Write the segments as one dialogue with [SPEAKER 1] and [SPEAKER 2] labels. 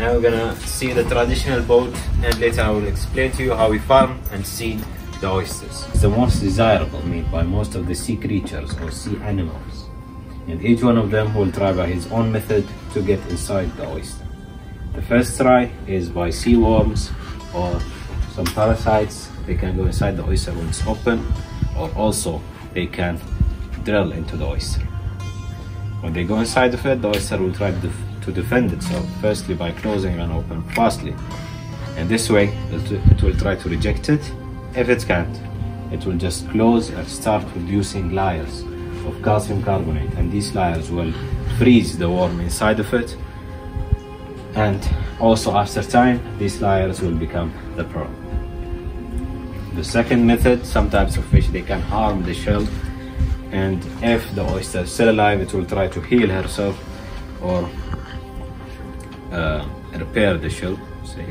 [SPEAKER 1] Now we're gonna see the traditional boat, and later I will explain to you how we farm and seed the oysters. It's the most desirable meat by most of the sea creatures or sea animals, and each one of them will try by his own method to get inside the oyster. The first try is by sea worms or some parasites. They can go inside the oyster when it's open, or also they can drill into the oyster. When they go inside of it, the oyster will try to defend itself, firstly by closing and open fastly, and this way it will try to reject it. If it can't, it will just close and start producing layers of calcium carbonate, and these layers will freeze the worm inside of it, and also after time these layers will become the pearl. The second method, some types of fish, they can harm the shell, and if the oyster is still alive, it will try to heal herself or repair the shell, say.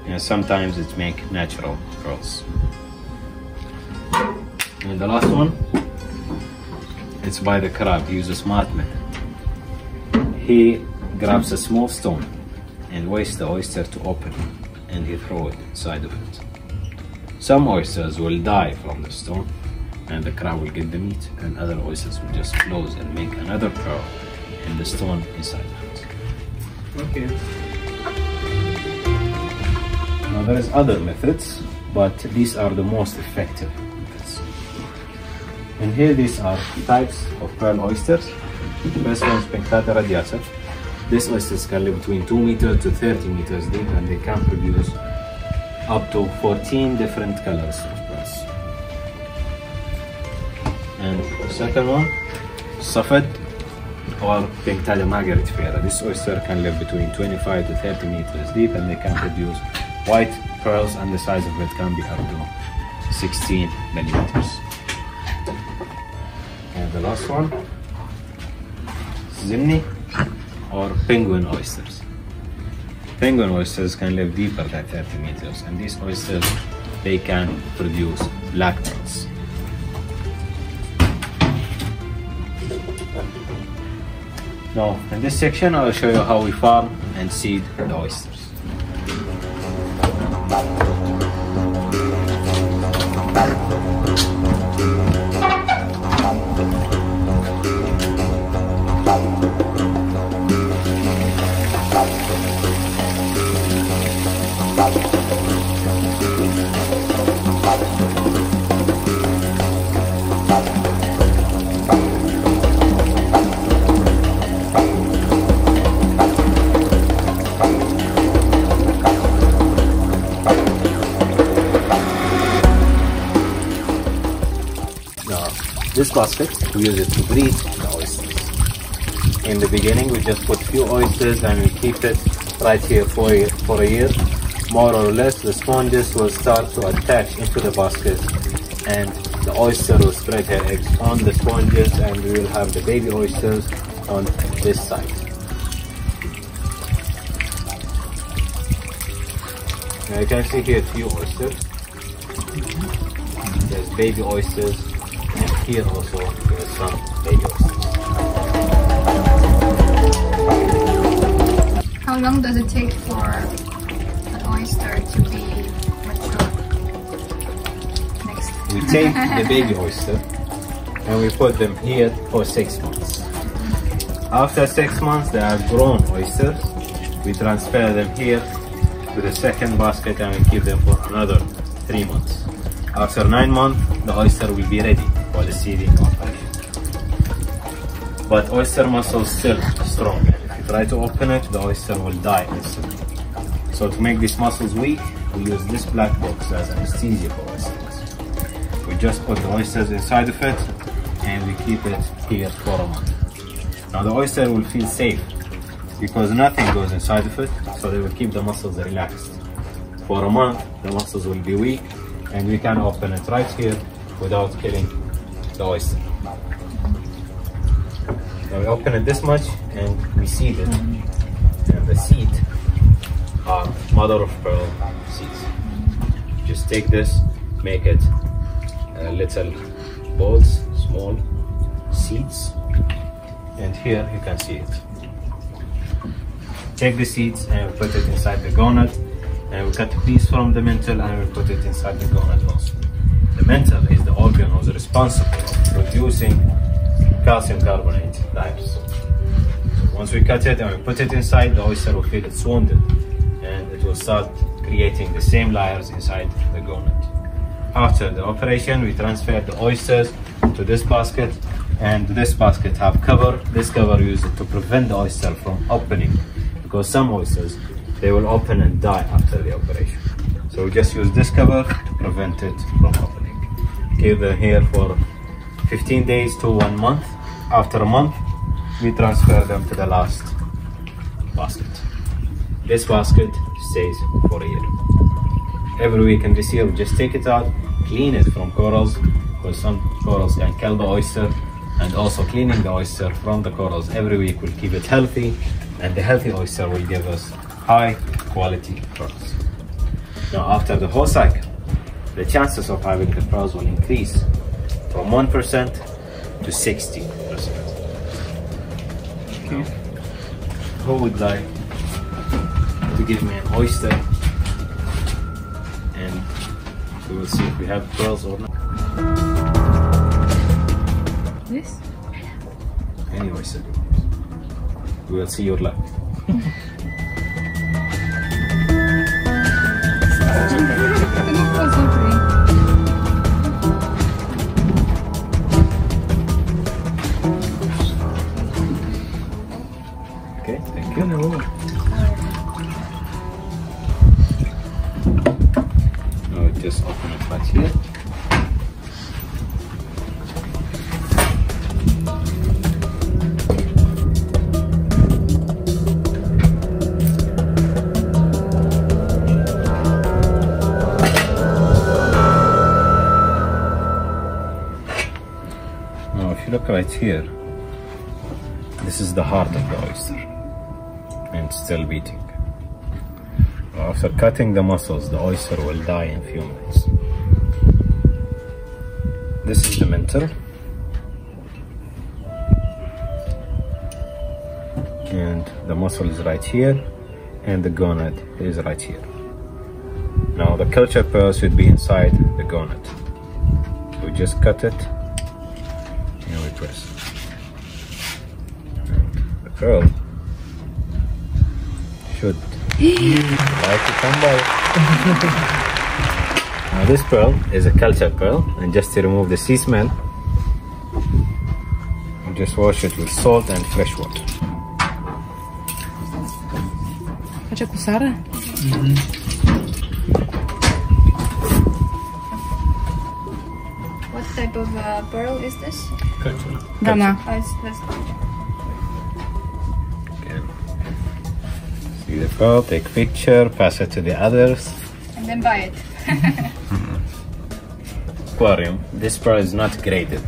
[SPEAKER 1] And sometimes it make natural pearls. And the last one, it's by the crab. He uses a smart method. He grabs a small stone and waits the oyster to open, and he throws it inside of it. Some oysters will die from the stone, and the crab will get the meat, and other oysters will just close and make another pearl in the stone inside of it. Okay. Now there is other methods, but these are the most effective methods. And here these are types of pearl oysters. First one is Pinctada radiata. These oysters can live between 2 meters to 30 meters deep, and they can produce up to 14 different colors of pearls. And the second one, Safed or Pinctada margaritifera. This oyster can live between 25 to 30 meters deep, and they can produce white pearls, and the size of it can be up to 16 millimeters. And the last one, Zimni or penguin oysters. Penguin oysters can live deeper than 30 meters, and these oysters, they can produce black pearls. Now, in this section, I will show you how we farm and seed the oysters. This basket, we use it to breed the oysters. In the beginning, we just put few oysters and we keep it right here for a year. More or less, the sponges will start to attach into the basket, and the oyster will spread her eggs on the sponges, and we will have the baby oysters on this side. Now you can see here 2 oysters. There's baby oysters. And here also there is some baby oysters.
[SPEAKER 2] How long does it take for an oyster to be mature? Next.
[SPEAKER 1] We take the baby oyster and we put them here for 6 months. After 6 months, they are grown oysters. We transfer them here to the second basket and we keep them for another 3 months. After 9 months, the oyster will be ready for the seeding operation. But oyster muscle is still strong, and if you try to open it, the oyster will die instantly. So to make these muscles weak, we use this black box as anesthesia for oysters. We just put the oysters inside of it and we keep it here for a month. Now the oyster will feel safe because nothing goes inside of it, so they will keep the muscles relaxed. For a month, the muscles will be weak, and we can open it right here without killing the oyster. Now we open it this much and we seed it, and the seed are mother of pearl seeds. Just take this, make it little balls, small seeds, and here you can see it. take the seeds and we put it inside the gonad, and we cut a piece from the mental and we put it inside the gonad also. The mental is the organ who's responsible for producing calcium carbonate layers. So once we cut it and we put it inside, the oyster will feel it's wounded and it will start creating the same layers inside the gonad. After the operation, we transfer the oysters to this basket, and this basket have cover. This cover used to prevent the oyster from opening, because some oysters, they will open and die after the operation. So we just use this cover to prevent it from opening. Keep them here for 15 days to 1 month. After a month, we transfer them to the last basket. This basket stays for a year. Every week in this year, we just take it out, clean it from corals, because some corals can kill the oyster, and also cleaning the oyster from the corals every week will keep it healthy, and the healthy oyster will give us high quality pearls. Now after the whole cycle, the chances of having the pearls will increase from 1% to 60%. Okay. Who would like to give me an oyster? And we will see if we have pearls or not.
[SPEAKER 2] This?
[SPEAKER 1] Any oyster. We will see your luck. Okay, thank you. Now just open it right here. Now if you look right here, this is the heart of the oyster, and it's still beating. After cutting the muscles, the oyster will die in a few minutes. This is the mental, and the muscle is right here, and the gonad is right here. Now the culture pearl should be inside the gonad. So we just cut it and we press. And the pearl should like to come by. Now this pearl is a culture pearl, and just to remove the sea smell, you just wash it with salt and fresh water.
[SPEAKER 3] Face cu sare?
[SPEAKER 2] What type of pearl is this?
[SPEAKER 1] Culture.
[SPEAKER 3] Dana.
[SPEAKER 2] Let's
[SPEAKER 1] Okay. See the pearl, take picture, pass it to the others.
[SPEAKER 2] and then buy it.
[SPEAKER 1] Aquarium, this pearl is not graded.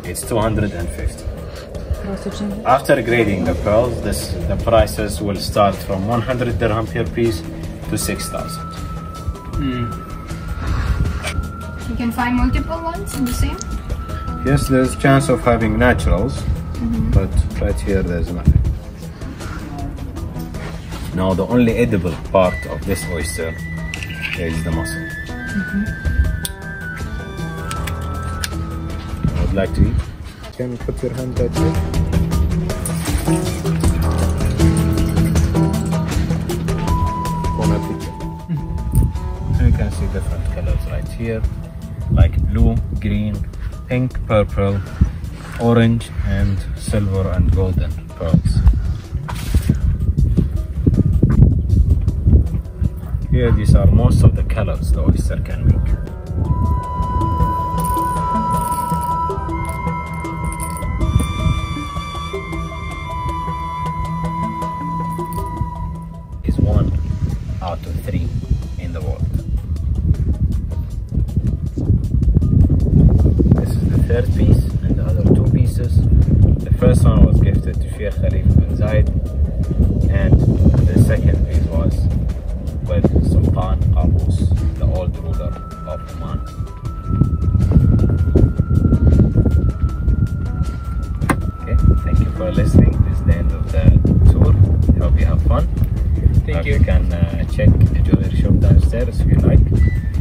[SPEAKER 1] It's 250. After grading the pearls, the prices will start from 100 dirham per piece to 6,000.
[SPEAKER 2] You can find multiple ones in the same?
[SPEAKER 1] Yes, there's chance of having naturals, but right here there's nothing. Now the only edible part of this oyster is the muscle. I would like to eat. Can you put your hand right here? You can see different colors right here, like blue, green, pink, purple, orange, and silver and golden pearls. Here, these are most of the colors the oyster can make. Is 1 out of 3 in the world. This is the third piece, and the other 2 pieces. The first one was gifted to Sheikh Khalifa bin Zayed, and the second piece was with Sultan Qaboos, the old ruler of Oman. Okay, thank you for listening. This is the end of the tour. Hope you have fun.
[SPEAKER 2] Thank you.
[SPEAKER 1] You can check the jewelry shop downstairs if you like.